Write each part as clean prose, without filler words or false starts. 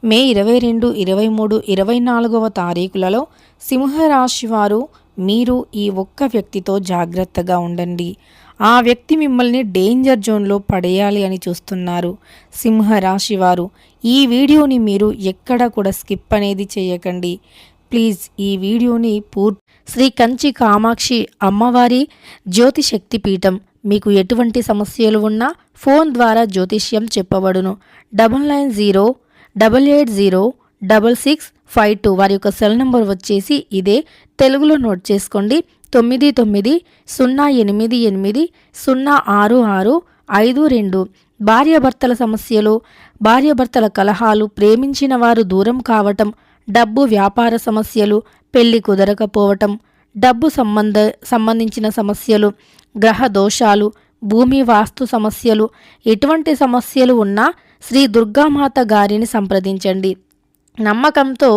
మే 22, 23, 24వ తారీఖులలో సింహరాశి వారు మీరు ఈ ఒక్క వ్యక్తితో జాగ్రత్తగా ఉండండి. ఆ వ్యక్తి మిమ్మల్ని డేంజర్ జోన్లో పడేయాలి అని చూస్తున్నారు. సింహరాశి వారు ఈ వీడియోని మీరు ఎక్కడ కూడా స్కిప్ అనేది చేయకండి. ప్లీజ్ ఈ వీడియోని శ్రీ కంచి కామాక్షి అమ్మవారి జ్యోతిశక్తి పీఠం. మీకు ఎటువంటి సమస్యలు ఉన్నా ఫోన్ ద్వారా జ్యోతిష్యం చెప్పబడును. 9908806652 వారి యొక్క సెల్ నంబర్ వచ్చేసి ఇదే. తెలుగులో నోట్ చేసుకోండి. 9908806652. భార్యాభర్తల సమస్యలు, భార్యాభర్తల కలహాలు, ప్రేమించిన వారు దూరం కావటం, డబ్బు వ్యాపార సమస్యలు, పెళ్లి కుదరకపోవటం, డబ్బు సంబంధించిన సమస్యలు, గ్రహ దోషాలు, భూమి వాస్తు సమస్యలు, ఎటువంటి సమస్యలు ఉన్నా శ్రీ దుర్గామాత గారిని సంప్రదించండి. నమ్మకంతో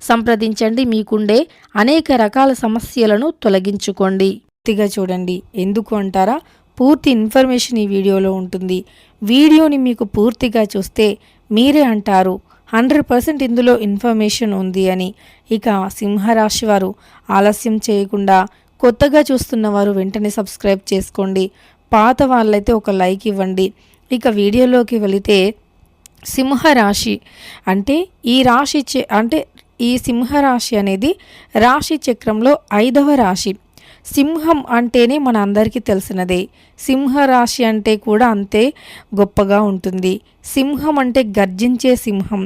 సంప్రదించండి. మీకుండే అనేక రకాల సమస్యలను తొలగించుకోండి. పూర్తిగా చూడండి. ఎందుకు అంటారా? పూర్తి ఇన్ఫర్మేషన్ ఈ వీడియోలో ఉంటుంది. వీడియోని మీకు పూర్తిగా చూస్తే మీరే అంటారు 100% ఇందులో ఇన్ఫర్మేషన్ ఉంది అని. ఇక సింహరాశి వారు ఆలస్యం చేయకుండా కొత్తగా చూస్తున్న వారు వెంటనే సబ్స్క్రైబ్ చేసుకోండి. పాత వాళ్ళైతే ఒక లైక్ ఇవ్వండి. ఇక వీడియోలోకి వెళితే సింహరాశి అంటే ఈ సింహరాశి అనేది రాశి చక్రంలో 5వ రాశి. సింహం అంటేనే మన అందరికీ తెలిసినదే. సింహరాశి అంటే కూడా అంతే గొప్పగా ఉంటుంది. సింహం అంటే గర్జించే సింహం.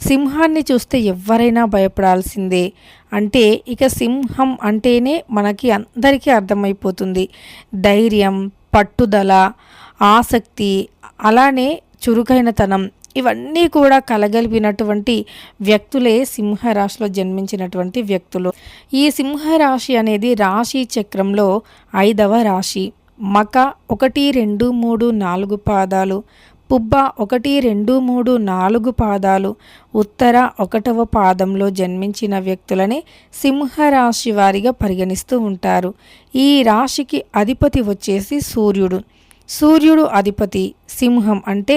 సింహాన్ని చూస్తే ఎవరైనా భయపడాల్సిందే. అంటే ఇక సింహం అంటేనే మనకి అందరికీ అర్థమైపోతుంది. ధైర్యం, పట్టుదల, ఆసక్తి, అలానే చురుకైనతనం, ఇవన్నీ కూడా కలగలిపినటువంటి వ్యక్తులే సింహరాశిలో జన్మించినటువంటి వ్యక్తులు. ఈ సింహరాశి అనేది రాశి చక్రంలో 5వ రాశి. మక 1, 2, 3, 4 పాదాలు, పుబ్బ 1, 2, 3, 4 పాదాలు, ఉత్తర 1వ పాదంలో జన్మించిన వ్యక్తులని సింహరాశి వారిగా పరిగణిస్తూ ఉంటారు. ఈ రాశికి అధిపతి వచ్చేసి సూర్యుడు. సూర్యుడు అధిపతి. సింహం అంటే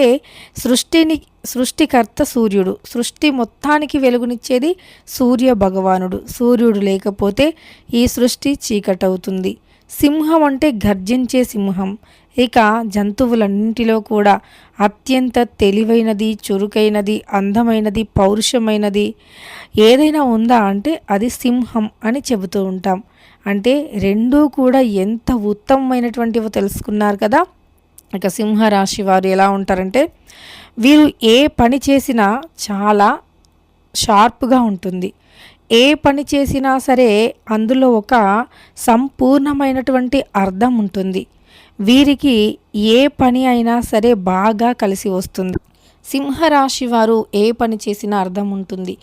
సృష్టికర్త సూర్యుడు. సృష్టి మొత్తానికి వెలుగునిచ్చేది సూర్య భగవానుడు. సూర్యుడు లేకపోతే ఈ సృష్టి చీకటవుతుంది. సింహం అంటే గర్జించే సింహం. ఇక జంతువులన్నింటిలో కూడా అత్యంత తెలివైనది, చురుకైనది, అందమైనది, పౌరుషమైనది ఏదైనా ఉందా అంటే అది సింహం అని చెబుతూ ఉంటాం. అంటే రెండూ కూడా ఎంత ఉత్తమమైనటువంటివో తెలుసుకున్నారు కదా. ఇక సింహరాశి వారు ఎలా ఉంటారంటే వీరు ఏ పని చేసినా చాలా షార్ప్గా ఉంటుంది. ఏ పని చేసినా సరే అందులో ఒక సంపూర్ణమైనటువంటి అర్థం ఉంటుంది. వీరికి ఏ పని అయినా సరే బాగా కలిసి వస్తుంది. సింహరాశి వారు ఏ పని చేసినా అర్థం ఉంటుంది.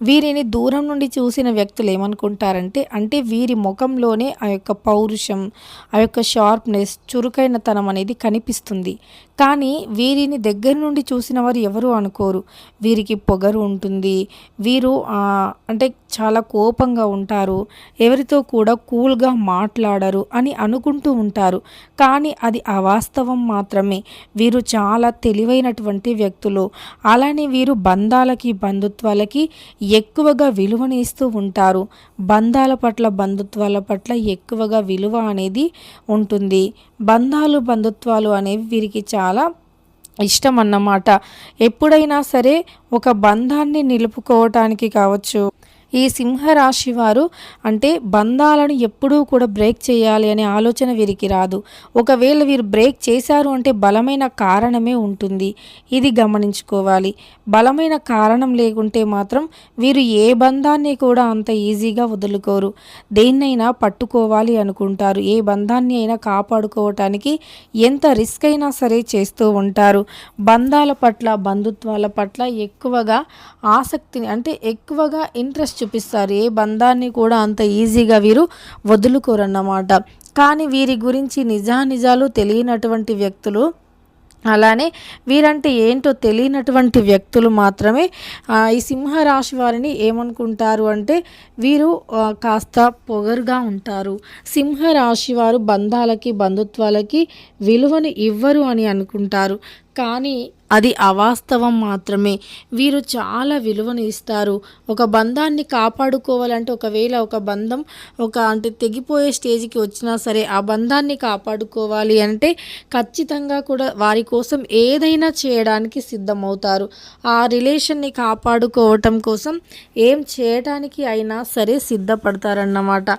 వీరిని దూరం నుండి చూసిన వ్యక్తులు ఏమనుకుంటారంటే వీరి ముఖంలోనే ఆ యొక్క పౌరుషం, ఆ యొక్క షార్ప్నెస్, చురుకైనతనం అనేది కనిపిస్తుంది. కానీ వీరిని దగ్గర నుండి చూసిన వారు ఎవరు అనుకోరు. వీరికి పొగరు ఉంటుంది. వీరు అంటే చాలా కోపంగా ఉంటారు. ఎవరితో కూడా కూల్గా మాట్లాడరు అని అనుకుంటూ ఉంటారు. కానీ అది అవాస్తవం మాత్రమే. వీరు చాలా తెలివైనటువంటి వ్యక్తులు. అలానే వీరు బంధాలకి, బంధుత్వాలకి ఎక్కువగా విలువని ఇస్తూ ఉంటారు. బంధాల పట్ల, బంధుత్వాల పట్ల ఎక్కువగా విలువ అనేది ఉంటుంది. బంధాలు, బంధుత్వాలు అనేవి వీరికి చాలా ఇష్టం అన్నమాట. ఎప్పుడైనా సరే ఒక బంధాన్ని నిలుపుకోవటానికి కావచ్చు, ఈ సింహరాశి వారు అంటే బంధాలను ఎప్పుడూ కూడా బ్రేక్ చేయాలి అనే ఆలోచన వీరికి రాదు. ఒకవేళ వీరు బ్రేక్ చేశారు అంటే బలమైన కారణమే ఉంటుంది. ఇది గమనించుకోవాలి. బలమైన కారణం లేకుంటే మాత్రం వీరు ఏ బంధాన్ని కూడా అంత ఈజీగా వదులుకోరు. దేన్నైనా పట్టుకోవాలి అనుకుంటారు. ఏ బంధాన్ని అయినా కాపాడుకోవటానికి ఎంత రిస్క్ అయినా సరే చేస్తూ ఉంటారు. బంధాల పట్ల, బంధుత్వాల పట్ల ఎక్కువగా ఆసక్తిని అంటే ఎక్కువగా ఇంట్రెస్ట్ చూపిస్తారు. ఏ బంధాన్ని కూడా అంత ఈజీగా వీరు వదులుకోరన్నమాట. కానీ వీరి గురించి నిజానిజాలు తెలియనటువంటి వ్యక్తులు, అలానే వీరంటే ఏంటో తెలియనటువంటి వ్యక్తులు మాత్రమే ఈ సింహరాశి వారిని ఏమనుకుంటారు అంటే వీరు కాస్త పొగరుగా ఉంటారు. సింహరాశి వారు బంధాలకి, బంధుత్వాలకి విలువని ఇవ్వరు అని అనుకుంటారు. కానీ అది అవాస్తవం మాత్రమే. వీరు చాలా విలువను ఇస్తారు. ఒక బంధాన్ని కాపాడుకోవాలంటే ఒకవేళ ఒక బంధం అంటే తెగిపోయే స్టేజ్కి వచ్చినా సరే ఆ బంధాన్ని కాపాడుకోవాలి అంటే ఖచ్చితంగా కూడా వారి కోసం ఏదైనా చేయడానికి సిద్ధమవుతారు. ఆ రిలేషన్ని కాపాడుకోవటం కోసం ఏం చేయడానికి అయినా సరే సిద్ధపడతారన్నమాట.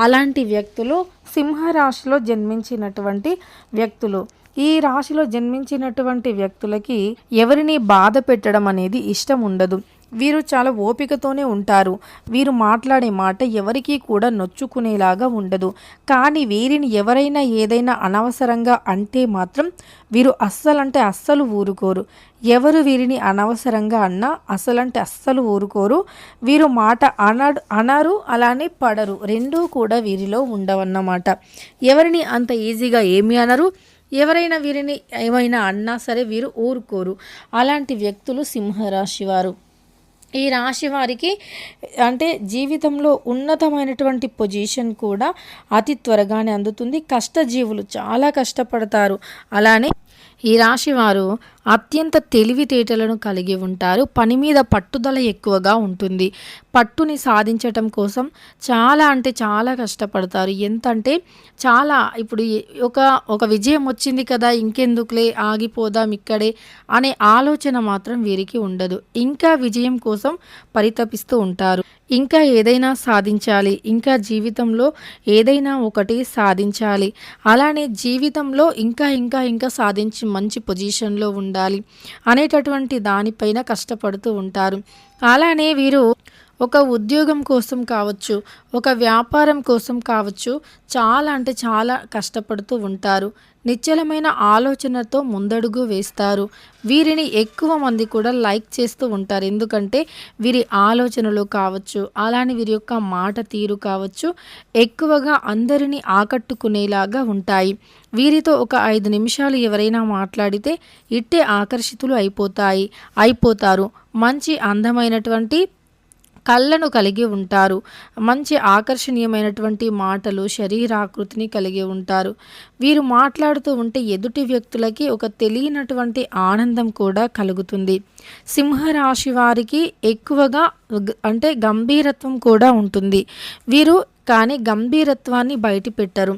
అలాంటి వ్యక్తులు సింహరాశిలో జన్మించినటువంటి వ్యక్తులు. ఈ రాశిలో జన్మించినటువంటి వ్యక్తులకి ఎవరిని బాధ పెట్టడం అనేది ఇష్టం ఉండదు. వీరు చాలా ఓపికతోనే ఉంటారు. వీరు మాట్లాడే మాట ఎవరికీ కూడా నొచ్చుకునేలాగా ఉండదు. కానీ వీరిని ఎవరైనా ఏదైనా అనవసరంగా అంటే మాత్రం వీరు అస్సలు ఊరుకోరు. ఎవరు వీరిని అనవసరంగా అన్నా అస్సలు ఊరుకోరు. వీరు మాట అనరు, అలానే పడరు. రెండూ కూడా వీరిలో ఉండవన్నమాట. ఎవరిని అంత ఈజీగా ఏమీ అనరు. ఎవరైనా వీరిని ఏమైనా అన్నా సరే వీరు ఊరుకోరు. అలాంటి వ్యక్తులు సింహరాశి వారు. ఈ రాశి వారికి అంటే జీవితంలో ఉన్నతమైనటువంటి పొజిషన్ కూడా అతి త్వరగానే అందుతుంది. కష్టజీవులు, చాలా కష్టపడతారు. అలానే ఈ రాశి వారు అత్యంత తెలివితేటలను కలిగి ఉంటారు. పని మీద పట్టుదల ఎక్కువగా ఉంటుంది. పట్టుని సాధించటం కోసం చాలా కష్టపడతారు. ఎంతంటే చాలా ఇప్పుడు ఒక విజయం వచ్చింది కదా, ఇంకెందుకులే ఆగిపోదాం ఇక్కడే అనే ఆలోచన మాత్రం వీరికి ఉండదు. ఇంకా విజయం కోసం పరితపిస్తూ ఉంటారు. ఇంకా ఏదైనా సాధించాలి, ఇంకా జీవితంలో ఏదైనా ఒకటి సాధించాలి, అలానే జీవితంలో ఇంకా సాధించి మంచి పొజిషన్లో ఉండాలి అనేటటువంటి దానిపైన కష్టపడుతూ ఉంటారు. అలానే వీరు ఒక ఉద్యోగం కోసం కావచ్చు, ఒక వ్యాపారం కోసం కావచ్చు, చాలా కష్టపడుతూ ఉంటారు. నిశ్చలమైన ఆలోచనతో ముందడుగు వేస్తారు. వీరిని ఎక్కువ మంది కూడా లైక్ చేస్తూ ఉంటారు. ఎందుకంటే వీరి ఆలోచనలు కావచ్చు, అలానే వీరి యొక్క మాట తీరు కావచ్చు, ఎక్కువగా అందరినీ ఆకట్టుకునేలాగా ఉంటాయి. వీరితో ఒక 5 నిమిషాలు ఎవరైనా మాట్లాడితే ఇట్టే ఆకర్షితులు అయిపోతారు. మంచి అందమైనటువంటి కళ్ళను కలిగి ఉంటారు. మంచి ఆకర్షణీయమైనటువంటి మాటలు, శరీరాకృతిని కలిగి ఉంటారు. వీరు మాట్లాడుతూ ఉంటే ఎదుటి వ్యక్తులకి ఒక తెలియనటువంటి ఆనందం కూడా కలుగుతుంది. సింహరాశి వారికి ఎక్కువగా అంటే గంభీరత్వం కూడా ఉంటుంది. వీరు కానీ గంభీరత్వాన్ని బయట పెట్టరు.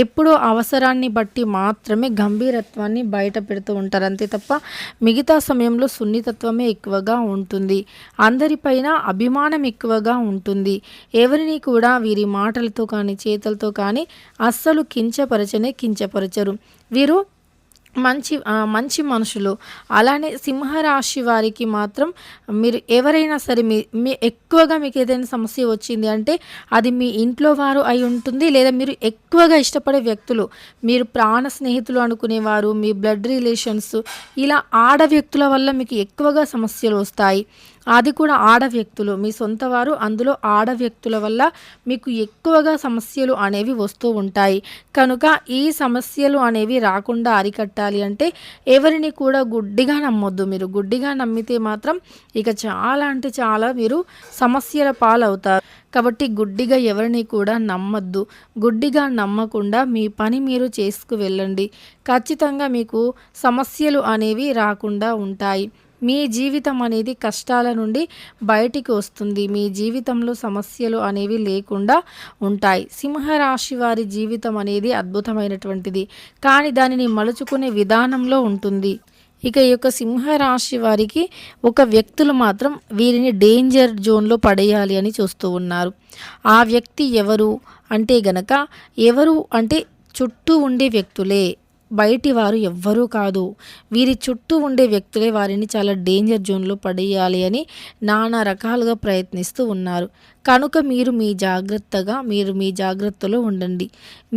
ఎప్పుడో అవసరాన్ని బట్టి మాత్రమే గంభీరత్వాన్ని బయట పెడుతూ ఉంటారు. అంతే తప్ప మిగతా సమయంలో సున్నితత్వమే ఎక్కువగా ఉంటుంది. అందరిపైన అభిమానం ఎక్కువగా ఉంటుంది. ఎవరిని కూడా వీరి మాటలతో కానీ చేతలతో కానీ అస్సలు కించపరచరు. వీరు మంచి మనుషులు. అలానే సింహరాశి వారికి మాత్రం మీరు ఎవరైనా సరే మీ ఎక్కువగా మీకు ఏదైనా సమస్య వచ్చింది అంటే అది మీ ఇంట్లో వారు అయి ఉంటుంది, లేదా మీరు ఎక్కువగా ఇష్టపడే వ్యక్తులు, మీరు ప్రాణ స్నేహితులు అనుకునేవారు, మీ బ్లడ్ రిలేషన్స్, ఇలా ఆడ వ్యక్తుల వల్ల మీకు ఎక్కువగా సమస్యలు వస్తాయి. అది కూడా ఆడ వ్యక్తులు, మీ సొంత వారు, అందులో ఆడ వ్యక్తుల వల్ల మీకు ఎక్కువగా సమస్యలు అనేవి వస్తూ ఉంటాయి. కనుక ఈ సమస్యలు అనేవి రాకుండా అరికట్టాలి అంటే ఎవరిని కూడా గుడ్డిగా నమ్మొద్దు. మీరు గుడ్డిగా నమ్మితే మాత్రం ఇక చాలా మీరు సమస్యల పాలవుతారు. కాబట్టి గుడ్డిగా ఎవరిని కూడా నమ్మద్దు. గుడ్డిగా నమ్మకుండా మీ పని మీరు చేసుకు వెళ్ళండి. ఖచ్చితంగా మీకు సమస్యలు అనేవి రాకుండా ఉంటాయి. మీ జీవితం అనేది కష్టాల నుండి బయటికి వస్తుంది. మీ జీవితంలో సమస్యలు అనేవి లేకుండా ఉంటాయి. సింహరాశి వారి జీవితం అనేది అద్భుతమైనటువంటిది, కానీ దానిని మలుచుకునే విధానంలో ఉంటుంది. ఇక ఈ యొక్క సింహరాశి వారికి ఒక వ్యక్తులు మాత్రం వీరిని డేంజర్ జోన్లో పడేయాలి అని చూస్తూ ఉన్నారు. ఆ వ్యక్తి ఎవరు అంటే చుట్టూ ఉండే వ్యక్తులే, బయటి వారు ఎవ్వరూ కాదు. వీరి చుట్టూ ఉండే వ్యక్తులే వారిని చాలా డేంజర్ జోన్లో పడేయాలి అని నానా రకాలుగా ప్రయత్నిస్తూ ఉన్నారు. కనుక మీరు మీ జాగ్రత్తలో ఉండండి.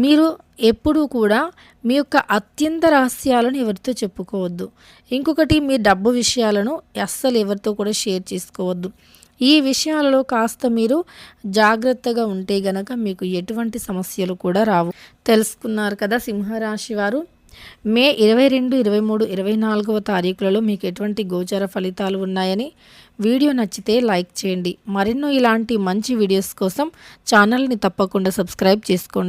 మీరు ఎప్పుడూ కూడా మీ యొక్క అత్యంత రహస్యాలను ఎవరితో చెప్పుకోవద్దు. ఇంకొకటి, మీ డబ్బు విషయాలను అస్సలు ఎవరితో కూడా షేర్ చేసుకోవద్దు. ఈ విషయాలలో కాస్త మీరు జాగ్రత్తగా ఉంటే గనక మీకు ఎటువంటి సమస్యలు కూడా రావు. తెలుసుకున్నారు కదా సింహరాశి వారు. మే 22, 23, 24వ తారీఖులలో మీకు ఎటువంటి గోచర ఫలితాలు ఉన్నాయని. వీడియో నచ్చితే లైక్ చేయండి. మరెన్నో ఇలాంటి మంచి వీడియోస్ కోసం ఛానల్ని తప్పకుండా సబ్స్క్రైబ్ చేసుకోండి.